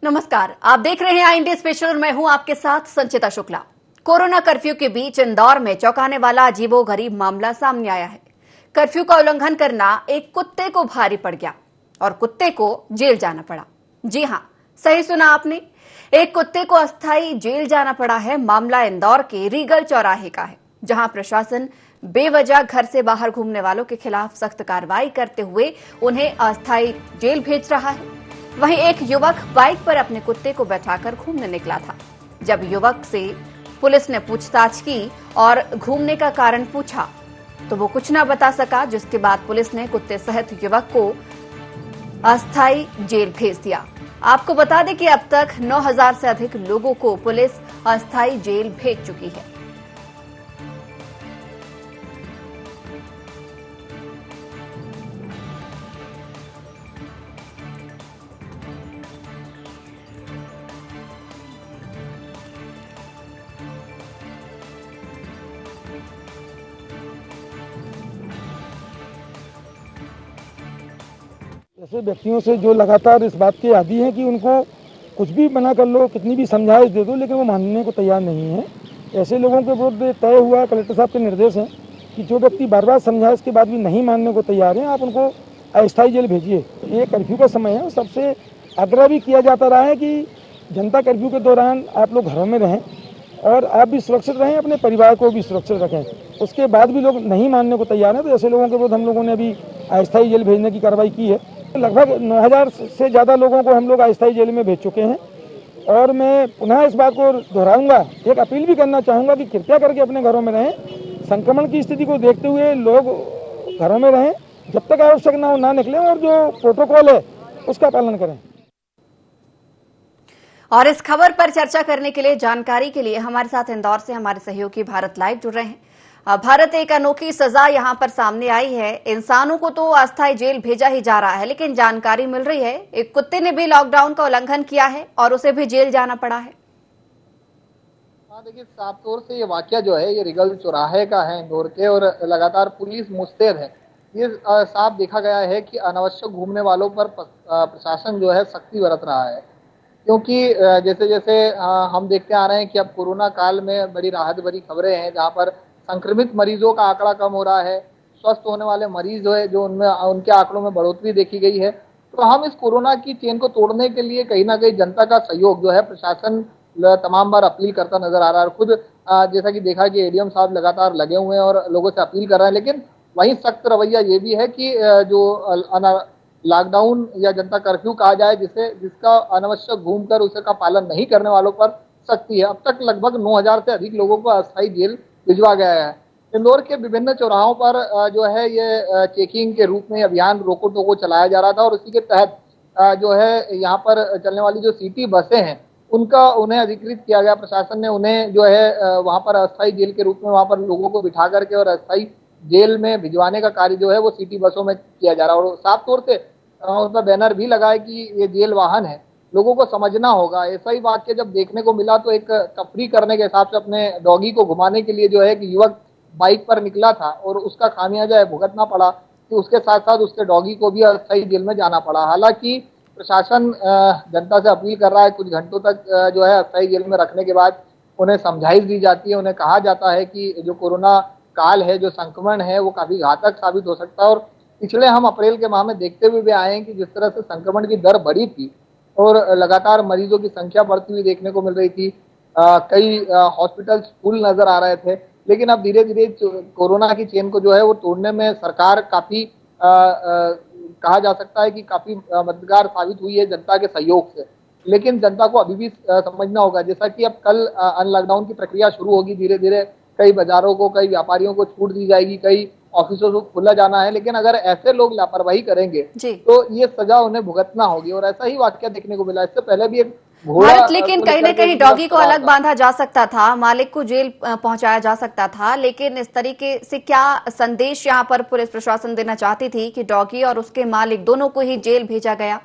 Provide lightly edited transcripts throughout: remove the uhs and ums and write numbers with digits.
नमस्कार, आप देख रहे हैं आई इंडिया स्पेशल और मैं हूं आपके साथ संचिता शुक्ला। कोरोना कर्फ्यू के बीच इंदौर में चौंकाने वाला अजीबोगरीब मामला सामने आया है। कर्फ्यू का उल्लंघन करना एक कुत्ते को भारी पड़ गया और कुत्ते को जेल जाना पड़ा। जी हां, सही सुना आपने, एक कुत्ते को अस्थायी जेल जाना पड़ा है। मामला इंदौर के रीगल चौराहे का है, जहां प्रशासन बेवजह घर से बाहर घूमने वालों के खिलाफ सख्त कार्रवाई करते हुए उन्हें अस्थायी जेल भेज रहा है। वहीं एक युवक बाइक पर अपने कुत्ते को बैठाकर घूमने निकला था। जब युवक से पुलिस ने पूछताछ की और घूमने का कारण पूछा तो वो कुछ न बता सका, जिसके बाद पुलिस ने कुत्ते सहित युवक को अस्थायी जेल भेज दिया। आपको बता दें कि अब तक 9,000 से अधिक लोगों को पुलिस अस्थायी जेल भेज चुकी है। ऐसे व्यक्तियों से जो लगातार इस बात के आदी हैं कि उनको कुछ भी मना कर लो, कितनी भी समझाइश दे दो, लेकिन वो मानने को तैयार नहीं है। ऐसे लोगों के विरुद्ध तय हुआ कलेक्टर साहब के निर्देश हैं कि जो व्यक्ति बार बार समझाइश के बाद भी नहीं मानने को तैयार हैं, आप उनको अस्थायी जेल भेजिए। ये कर्फ्यू का समय है, सबसे आग्रह भी किया जाता रहा है कि जनता कर्फ्यू के दौरान आप लोग घरों में रहें और आप भी सुरक्षित रहें, अपने परिवार को भी सुरक्षित रखें। उसके बाद भी लोग नहीं मानने को तैयार हैं, तो ऐसे लोगों के विरुद्ध हम लोगों ने अभी अस्थायी जेल भेजने की कार्रवाई की है। लगभग 9,000 से ज़्यादा लोगों को हम लोग अस्थायी जेल में भेज चुके हैं और मैं पुनः इस बात को दोहराऊंगा, एक अपील भी करना चाहूँगा कि कृपया करके अपने घरों में रहें। संक्रमण की स्थिति को देखते हुए लोग घरों में रहें, जब तक आवश्यक ना हो ना निकलें और जो प्रोटोकॉल है उसका पालन करें। और इस खबर पर चर्चा करने के लिए, जानकारी के लिए हमारे साथ इंदौर से हमारे सहयोगी भारत लाइव जुड़ रहे हैं। भारत, एक अनोखी सजा यहां पर सामने आई है। इंसानों को तो अस्थायी जेल भेजा ही जा रहा है, लेकिन जानकारी मिल रही है एक कुत्ते ने भी लॉकडाउन का उल्लंघन किया है और उसे भी जेल जाना पड़ा है। हाँ, देखिए, साफ तौर से ये वाकया जो है ये रिगल चौराहे का है इंदौर के, और लगातार पुलिस मुस्तैद है। ये साफ देखा गया है कि अनावश्यक घूमने वालों पर प्रशासन जो है सख्ती बरत रहा है, क्योंकि जैसे जैसे हम देखते आ रहे हैं कि अब कोरोना काल में बड़ी राहत भरी खबरें हैं, जहाँ पर संक्रमित मरीजों का आंकड़ा कम हो रहा है, स्वस्थ होने वाले मरीज जो है जो उनमें उनके आंकड़ों में बढ़ोतरी देखी गई है। तो हम इस कोरोना की चेन को तोड़ने के लिए कहीं ना कहीं जनता का सहयोग जो है प्रशासन तमाम बार अपील करता नजर आ रहा है। खुद जैसा कि देखा कि एडीएम साहब लगातार लगे हुए हैं और लोगों से अपील कर रहे हैं, लेकिन वहीं सख्त रवैया ये भी है कि जो लॉकडाउन या जनता कर्फ्यू कहा जाए, जिसका अनावश्यक घूमकर उसे का पालन नहीं करने वालों पर सख्ती है। अब तक लगभग 9,000 से अधिक लोगों को अस्थायी जेल भिजवा गया है। इंदौर के विभिन्न चौराहों पर जो है ये चेकिंग के रूप में अभियान रोको टोको चलाया जा रहा था, और उसी के तहत जो है यहाँ पर चलने वाली जो सिटी बसें हैं उन्हें अधिकृत किया गया। प्रशासन ने उन्हें जो है वहाँ पर अस्थायी जेल के रूप में वहाँ पर लोगों को बिठा करके और अस्थायी जेल में भिजवाने का कार्य जो है वो सिटी बसों में किया जा रहा है। और साफ तौर से उस पर बैनर भी लगा है कि ये जेल वाहन है, लोगों को समझना होगा। ऐसा ही वाक्य जब देखने को मिला तो एक तफरी करने के हिसाब से अपने डॉगी को घुमाने के लिए जो है कि युवक बाइक पर निकला था और उसका खामियाजा भुगतना पड़ा कि उसके साथ साथ उसके डॉगी को भी अस्थायी जेल में जाना पड़ा। हालांकि प्रशासन जनता से अपील कर रहा है, कुछ घंटों तक जो है अस्थायी जेल में रखने के बाद उन्हें समझाइश दी जाती है, उन्हें कहा जाता है कि जो कोरोना काल है, जो संक्रमण है, वो काफी घातक साबित हो सकता है। और पिछले हम अप्रैल के माह में देखते हुए भी आए हैं कि जिस तरह से संक्रमण की दर बढ़ी थी और लगातार मरीजों की संख्या बढ़ती हुई देखने को मिल रही थी, कई हॉस्पिटल्स फुल नजर आ रहे थे, लेकिन अब धीरे धीरे कोरोना की चेन को जो है वो तोड़ने में सरकार काफी कहा जा सकता है कि काफी मददगार साबित हुई है जनता के सहयोग से। लेकिन जनता को अभी भी समझना होगा, जैसा कि अब कल अनलॉकडाउन की प्रक्रिया शुरू होगी, धीरे धीरे कई बाजारों को, कई व्यापारियों को छूट दी जाएगी, कई ऑफिसों को खुला जाना है, लेकिन अगर ऐसे लोग लापरवाही करेंगे तो ये सजा उन्हें भुगतना होगी। और ऐसा ही वाकया देखने को मिला। इससे पहले भी एक भारत, लेकिन कहीं न कहीं डॉगी को अलग बांधा जा सकता था, मालिक को जेल पहुंचाया जा सकता था, लेकिन इस तरीके से क्या संदेश यहां पर पुलिस प्रशासन देना चाहती थी कि डॉगी और उसके मालिक दोनों को ही जेल भेजा गया?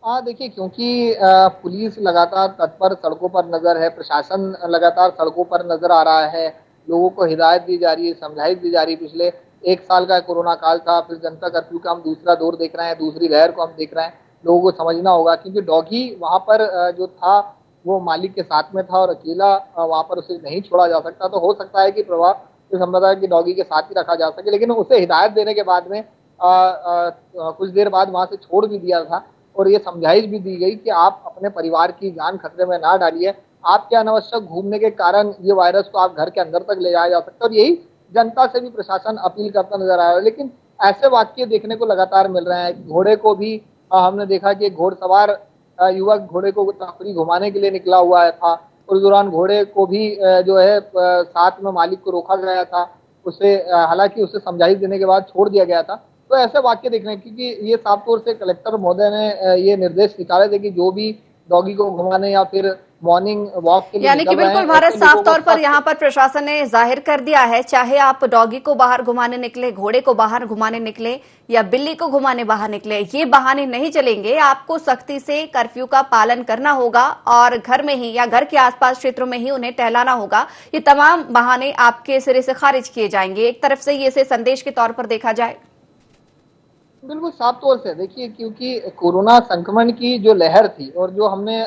देखिए, क्योंकि पुलिस लगातार तत्पर सड़कों पर नजर है, प्रशासन लगातार सड़कों पर नजर आ रहा है, लोगों को हिदायत दी जा रही है, समझाइश दी जा रही है। पिछले 1 साल का कोरोना काल था, फिर जनता कर्फ्यू का हम दूसरा दौर देख रहे हैं, दूसरी लहर को हम देख रहे हैं, लोगों को समझना होगा, क्योंकि डॉगी वहां पर जो था वो मालिक के साथ में था और अकेला वहां पर उसे नहीं छोड़ा जा सकता। तो हो सकता है कि प्रभाव इस संप्रदाय की डॉगी के साथ ही रखा जा सके, लेकिन उसे हिदायत देने के बाद में कुछ देर बाद वहां से छोड़ भी दिया था और ये समझाइश भी दी गई कि आप अपने परिवार की जान खतरे में ना डालिए। आपके अनावश्यक घूमने के कारण ये वायरस को आप घर के अंदर तक ले जाया जा सकता है, और यही जनता से भी प्रशासन अपील करता नजर आ रहा है। लेकिन ऐसे वाक्य देखने को लगातार मिल रहे हैं। घोड़े को भी हमने देखा कि घोड़सवार युवक घोड़े को तफरी घुमाने के लिए निकला हुआ था, उस दौरान घोड़े को भी जो है साथ में मालिक को रोका गया था, उसे हालांकि उसे समझाइश देने के बाद छोड़ दिया गया था। तो ऐसे वाक्य देखने, क्योंकि ये साफ तौर से कलेक्टर महोदय ने ये निर्देश निकाले थे कि जो भी डॉगी को घुमाने या फिर मॉर्निंग वॉक के लिए यानी कि बिल्कुल भारत साफ तौर पर यहाँ पर प्रशासन ने जाहिर कर दिया है, चाहे आप डॉगी को बाहर घुमाने निकले, घोड़े को बाहर घुमाने निकले या बिल्ली को घुमाने बाहर निकले, ये बहाने नहीं चलेंगे। आपको सख्ती से कर्फ्यू का पालन करना होगा और घर में ही या घर के आसपास क्षेत्रों में ही उन्हें टहलाना होगा। ये तमाम बहाने आपके सिरे से खारिज किए जाएंगे। एक तरफ से ये इसे संदेश के तौर पर देखा जाए। बिल्कुल साफ तौर से देखिए, क्योंकि कोरोना संक्रमण की जो लहर थी और जो हमने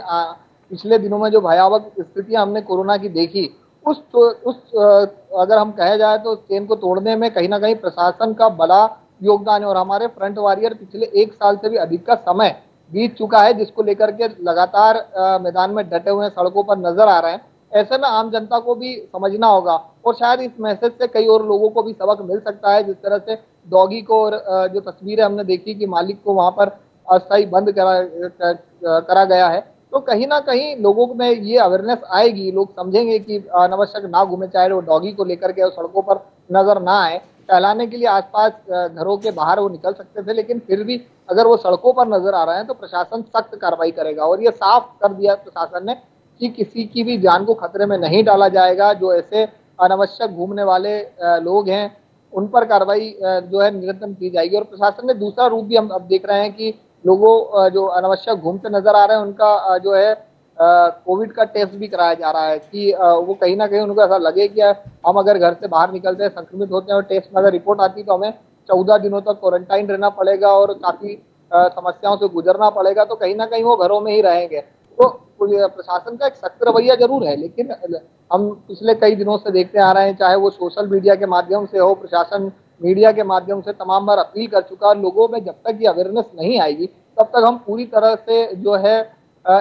पिछले दिनों में जो भयावह स्थितियां हमने कोरोना की देखी, अगर हम कहे जाए तो उस चेन को तोड़ने में कहीं ना कहीं प्रशासन का बड़ा योगदान है। और हमारे फ्रंट वॉरियर पिछले 1 साल से भी अधिक का समय बीत चुका है, जिसको लेकर के लगातार मैदान में डटे हुए सड़कों पर नजर आ रहे हैं। ऐसे में आम जनता को भी समझना होगा और शायद इस मैसेज से कई और लोगों को भी सबक मिल सकता है। जिस तरह से डॉगी को और जो तस्वीरें हमने देखी कि मालिक को वहां पर अस्थायी बंद करा गया है, तो कहीं ना कहीं लोगों में ये अवेयरनेस आएगी, लोग समझेंगे कि अनावश्यक ना घूमे, चाहे वो डॉगी को लेकर के सड़कों पर नजर ना आए। टहलाने के लिए आसपास घरों के बाहर वो निकल सकते थे, लेकिन फिर भी अगर वो सड़कों पर नजर आ रहे हैं तो प्रशासन सख्त कार्रवाई करेगा। और ये साफ कर दिया प्रशासन ने कि किसी की भी जान को खतरे में नहीं डाला जाएगा। जो ऐसे अनावश्यक घूमने वाले लोग हैं उन पर कार्रवाई जो है निरंतर की जाएगी। और प्रशासन ने दूसरा रूप भी हम अब देख रहे हैं कि लोगों जो अनावश्यक घूमते नजर आ रहे हैं उनका जो है कोविड का टेस्ट भी कराया जा रहा है कि वो कहीं ना कहीं उनको ऐसा लगे कि हम अगर घर से बाहर निकलते हैं, संक्रमित होते हैं और टेस्ट में अगर रिपोर्ट आती है तो हमें 14 दिनों तक क्वारंटाइन रहना पड़ेगा और काफी समस्याओं से गुजरना पड़ेगा, तो कहीं ना कहीं वो घरों में ही रहेंगे। तो प्रशासन का एक सख्त रवैया जरूर है, लेकिन हम पिछले कई दिनों से देखते आ रहे हैं, चाहे वो सोशल मीडिया के माध्यम से हो, प्रशासन मीडिया के माध्यम से तमाम बार अपील कर चुका है। लोगों में जब तक ये अवेयरनेस नहीं आएगी तब तक हम पूरी तरह से जो है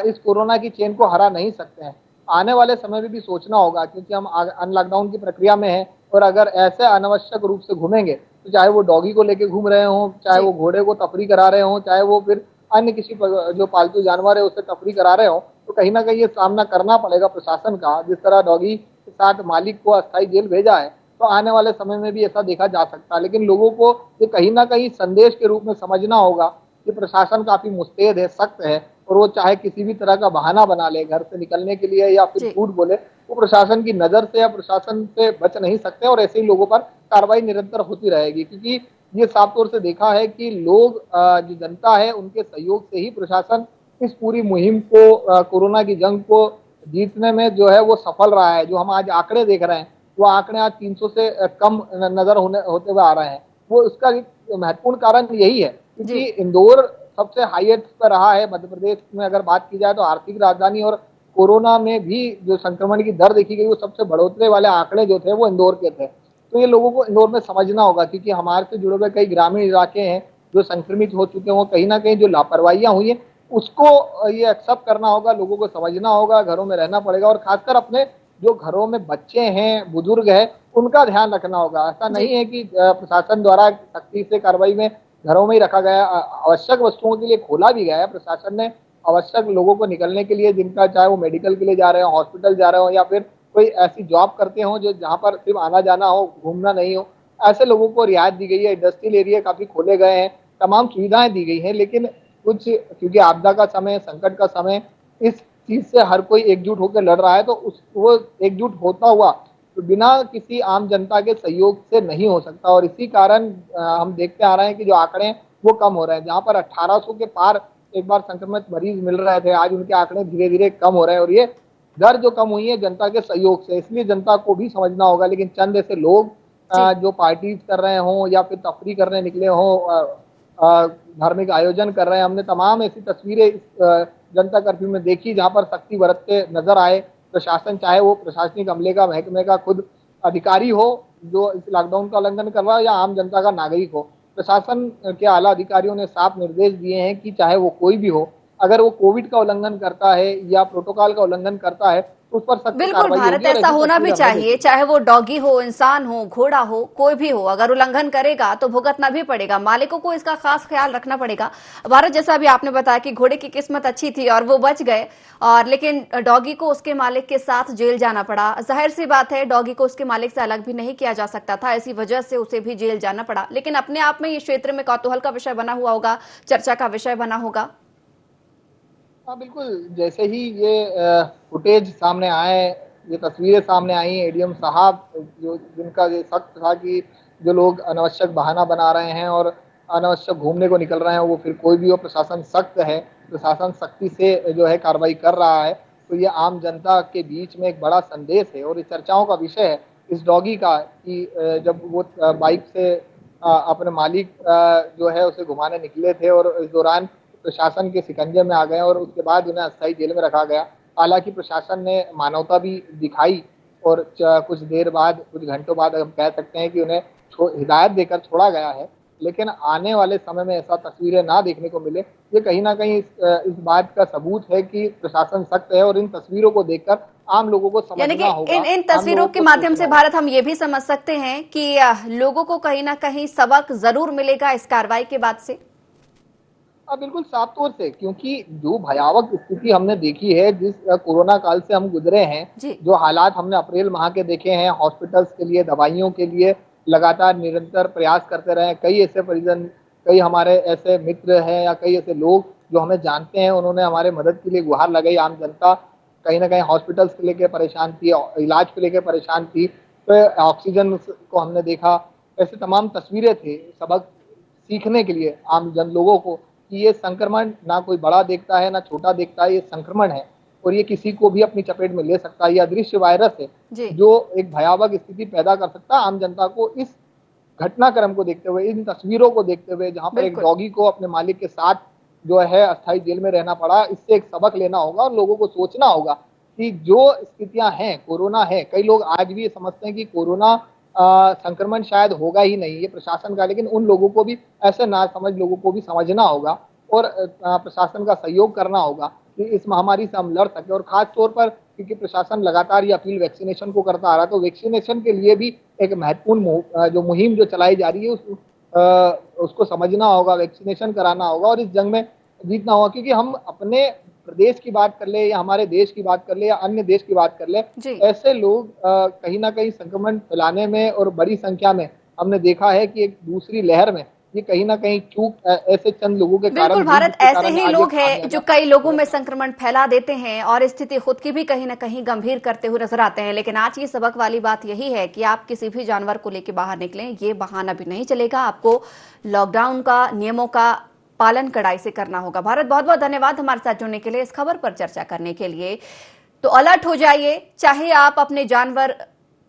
इस कोरोना की चेन को हरा नहीं सकते हैं। आने वाले समय में भी सोचना होगा, क्योंकि हम अनलॉकडाउन की प्रक्रिया में हैं और अगर ऐसे अनावश्यक रूप से घूमेंगे तो चाहे वो डॉगी को लेके घूम रहे हों, चाहे वो घोड़े को तफरी करा रहे हों, चाहे वो फिर अन्य किसी जो पालतू जानवर है उससे तफरी करा रहे हो, तो कहीं ना कहीं ये सामना करना पड़ेगा प्रशासन का। जिस तरह डॉगी के साथ मालिक को अस्थायी जेल भेजा है, तो आने वाले समय में भी ऐसा देखा जा सकता है। लेकिन लोगों को ये कहीं ना कहीं संदेश के रूप में समझना होगा कि प्रशासन काफी मुस्तैद है, सख्त है, और वो चाहे किसी भी तरह का बहाना बना ले घर से निकलने के लिए या फिर झूठ बोले, वो प्रशासन की नजर से या प्रशासन से बच नहीं सकते और ऐसे ही लोगों पर कार्रवाई निरंतर होती रहेगी। क्योंकि ये साफ तौर से देखा है कि लोग जो जनता है उनके सहयोग से ही प्रशासन इस पूरी मुहिम को, कोरोना की जंग को जीतने में जो है वो सफल रहा है। जो हम आज आंकड़े देख रहे हैं वो आंकड़े आज 300 से कम नजर होते हुए आ रहे हैं। वो इसका एक महत्वपूर्ण कारण यही है क्योंकि इंदौर सबसे हाईएस्ट पर रहा है मध्य प्रदेश में। अगर बात की जाए तो आर्थिक राजधानी और कोरोना में भी जो संक्रमण की दर देखी गई वो सबसे बढ़ोतरी वाले आंकड़े जो थे वो इंदौर के थे। तो ये लोगों को इंदौर में समझना होगा, क्योंकि हमारे से जुड़े हुए कई ग्रामीण इलाके हैं जो संक्रमित हो चुके हैं, वो कहीं ना कहीं जो लापरवाहियां हुई है उसको ये एक्सेप्ट करना होगा, लोगों को समझना होगा, घरों में रहना पड़ेगा और खासकर अपने जो घरों में बच्चे हैं, बुजुर्ग हैं, उनका ध्यान रखना होगा। ऐसा नहीं है कि प्रशासन द्वारा सख्ती से कार्रवाई में घरों में ही रखा गया, आवश्यक वस्तुओं के लिए खोला भी गया है। प्रशासन ने आवश्यक लोगों को निकलने के लिए, जिनका चाहे वो मेडिकल के लिए जा रहे हो, हॉस्पिटल जा रहे हो या फिर कोई ऐसी जॉब करते हो जो जहाँ पर सिर्फ आना जाना हो, घूमना नहीं हो, ऐसे लोगों को रियायत दी गई है। इंडस्ट्रियल एरिया काफी खोले गए हैं, तमाम सुविधाएं दी गई हैं, लेकिन कुछ क्योंकि आपदा का समय, संकट का समय, इस चीज से हर कोई एकजुट होकर लड़ रहा है, तो वो एकजुट होता हुआ तो बिना किसी आम जनता के सहयोग से नहीं हो सकता। और इसी कारण हम देखते आ रहे हैं कि जो आंकड़े हैं वो कम हो रहे हैं। जहाँ पर 1800 के पार एक बार संक्रमित मरीज मिल रहे थे, आज उनके आंकड़े धीरे धीरे कम हो रहे हैं और ये दर जो कम हुई है जनता के सहयोग से। इसलिए जनता को भी समझना होगा। लेकिन चंद ऐसे लोग जो पार्टीज कर रहे हों या फिर तफरी करने निकले हों, धार्मिक आयोजन कर रहे हैं। हमने तमाम ऐसी तस्वीरें इस जनता कर्फ्यू में देखी जहां पर सख्ती बरतते नजर आए प्रशासन, चाहे वो प्रशासनिक अमले का, महकमे का खुद अधिकारी हो जो इस लॉकडाउन का उल्लंघन कर रहा है, या आम जनता का नागरिक हो। प्रशासन के आला अधिकारियों ने साफ निर्देश दिए हैं कि चाहे वो कोई भी हो, अगर वो कोविड का उल्लंघन करता है या प्रोटोकॉल का उल्लंघन करता है तो उस पर सख्त बिल्कुल कार्रवाई भारत, होगी। और ऐसा ऐसी होना भी तस्वीर हमने चाहिए, देखी। चाहे वो डॉगी हो, इंसान हो, घोड़ा हो, कोई भी हो, अगर उल्लंघन करेगा तो भुगतना भी पड़ेगा, मालिकों को इसका खास ख्याल रखना पड़ेगा। भारत, जैसा भी आपने बताया कि घोड़े की किस्मत अच्छी थी और वो बच गए, और लेकिन डॉगी को उसके मालिक के साथ जेल जाना पड़ा। जाहिर सी बात है, डॉगी को उसके मालिक से अलग भी नहीं किया जा सकता था, इसी वजह से उसे भी जेल जाना पड़ा। लेकिन अपने आप में ये क्षेत्र में कौतूहल का विषय बना हुआ होगा, चर्चा का विषय बना होगा। हाँ बिल्कुल, जैसे ही ये फुटेज सामने आए, ये तस्वीरें सामने आई, एडीएम साहब जो जिनका ये सख्त था कि जो लोग अनावश्यक बहाना बना रहे हैं और अनावश्यक घूमने को निकल रहे हैं, वो फिर कोई भी हो, प्रशासन सख्त है, प्रशासन सख्ती से जो है कार्रवाई कर रहा है। तो ये आम जनता के बीच में एक बड़ा संदेश है और ये चर्चाओं का विषय है इस डॉगी का कि जब वो बाइक से अपने मालिक जो है उसे घुमाने निकले थे और इस दौरान प्रशासन के शिकंजे में आ गए और उसके बाद उन्हें अस्थायी जेल में रखा गया। हालांकि प्रशासन ने मानवता भी दिखाई और कुछ देर बाद, कुछ घंटों बाद हम कह सकते हैं कि उन्हें हिदायत देकर छोड़ा गया है। लेकिन आने वाले समय में ऐसा तस्वीरें ना देखने को मिले, ये कहीं ना कहीं इस बात का सबूत है कि प्रशासन सख्त है। और इन तस्वीरों को देखकर आम लोगों को यानी कि समझना होगा, इन तस्वीरों के माध्यम से भारत, हम ये भी समझ सकते हैं कि लोगों को कहीं ना कहीं सबक जरूर मिलेगा इस कार्रवाई के बाद से। बिल्कुल साफ तौर से, क्योंकि जो भयावह स्थिति हमने देखी है, जिस कोरोना काल से हम गुजरे हैं, जो हालात हमने अप्रैल माह के देखे हैं, हॉस्पिटल्स के लिए, दवाइयों के लिए लगातार निरंतर प्रयास करते रहे। कई ऐसे परिजन, कई हमारे ऐसे मित्र हैं या कई ऐसे लोग जो हमें जानते हैं, उन्होंने हमारे मदद के लिए गुहार लगाई। आम जनता कहीं ना कहीं हॉस्पिटल्स को लेकर परेशान थी, इलाज को लेकर परेशान थी, तो ऑक्सीजन को हमने देखा। ऐसे तमाम तस्वीरें थे सबक सीखने के लिए आम जन लोगों को कि ये संक्रमण ना कोई बड़ा देखता है ना छोटा देखता है, ये संक्रमण है और ये किसी को भी अपनी चपेट में ले सकता है। ये अदृश्य वायरस है जो एक भयावह स्थिति पैदा कर सकता है। आम जनता को इस घटनाक्रम को देखते हुए, इन तस्वीरों को देखते हुए, जहां पर एक डॉगी को अपने मालिक के साथ जो है अस्थायी जेल में रहना पड़ा, इससे एक सबक लेना होगा और लोगों को सोचना होगा कि जो स्थितियां हैं, कोरोना है, कई लोग आज भी ये समझते हैं कि कोरोना संक्रमण शायद होगा ही नहीं, ये प्रशासन का, लेकिन उन लोगों को भी, ऐसे ना समझ लोगों को भी समझना होगा और प्रशासन का सहयोग करना होगा कि इस महामारी से हम लड़ सके। और खास तौर पर क्योंकि प्रशासन लगातार ये अपील वैक्सीनेशन को करता आ रहा है, तो वैक्सीनेशन के लिए भी एक महत्वपूर्ण जो मुहिम जो चलाई जा रही है उसको समझना होगा, वैक्सीनेशन कराना होगा और इस जंग में जीतना होगा। क्योंकि हम अपने प्रदेश की बात कर ले या हमारे देश की बात कर ले या अन्य देश की बात कर ले, ऐसे लोग कहीं ना कहीं संक्रमण फैलाने में और बड़ी संख्या में हमने देखा है कि एक दूसरी लहर में ये कहीं ना कहीं चूक ऐसे चंद लोगों के कारण। बिल्कुल भारत, ऐसे ही लोग हैं जो कई लोगों में संक्रमण फैला देते हैं और स्थिति खुद की भी कहीं ना कहीं गंभीर करते हुए नजर आते हैं। लेकिन आज की सबक वाली बात यही है कि आप किसी भी जानवर को लेकर बाहर निकलें, ये बहाना भी नहीं चलेगा। आपको लॉकडाउन का नियमों का पालन कड़ाई से करना होगा। भारत, बहुत बहुत धन्यवाद हमारे साथ जुड़ने के लिए, इस खबर पर चर्चा करने के लिए। तो अलर्ट हो जाइए, चाहे आप अपने जानवर,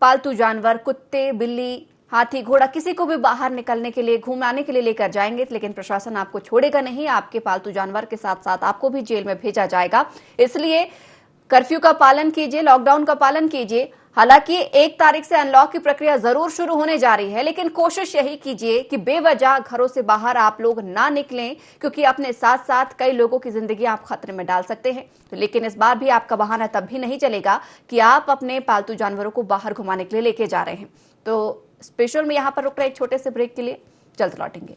पालतू जानवर, कुत्ते, बिल्ली, हाथी, घोड़ा, किसी को भी बाहर निकलने के लिए, घुमाने के लिए लेकर जाएंगे, लेकिन प्रशासन आपको छोड़ेगा नहीं। आपके पालतू जानवर के साथ साथ आपको भी जेल में भेजा जाएगा। इसलिए कर्फ्यू का पालन कीजिए, लॉकडाउन का पालन कीजिए। हालांकि 1 तारीख से अनलॉक की प्रक्रिया जरूर शुरू होने जा रही है, लेकिन कोशिश यही कीजिए कि बेवजह घरों से बाहर आप लोग ना निकलें, क्योंकि अपने साथ साथ कई लोगों की जिंदगी आप खतरे में डाल सकते हैं। तो लेकिन इस बार भी आपका बहाना तब भी नहीं चलेगा कि आप अपने पालतू जानवरों को बाहर घुमाने के लिए लेके जा रहे हैं। तो स्पेशल में यहां पर रुक रहे एक छोटे से ब्रेक के लिए, जल्द लौटेंगे।